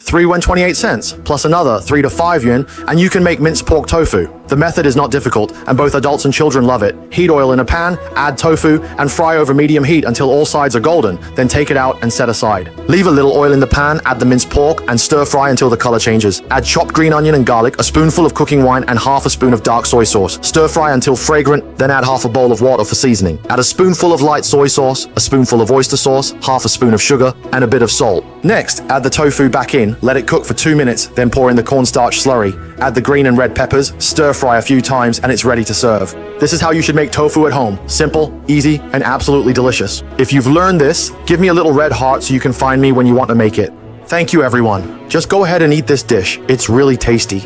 3 won 28 cents, plus another 3 to 5 yuan, and you can make minced pork tofu. The method is not difficult, and both adults and children love it. Heat oil in a pan, add tofu, and fry over medium heat until all sides are golden, then take it out and set aside. Leave a little oil in the pan, add the minced pork, and stir fry until the color changes. Add chopped green onion and garlic, a spoonful of cooking wine, and half a spoon of dark soy sauce. Stir fry until fragrant, then add half a bowl of water for seasoning. Add a spoonful of light soy sauce, a spoonful of oyster sauce, half a spoon of sugar, and a bit of salt. Next, add the tofu back in, let it cook for 2 minutes, then pour in the cornstarch slurry. Add the green and red peppers, stir fry a few times, and it's ready to serve. This is how you should make tofu at home. Simple, easy, and absolutely delicious. If you've learned this, give me a little red heart so you can find me when you want to make it. Thank you, everyone. Just go ahead and eat this dish. It's really tasty.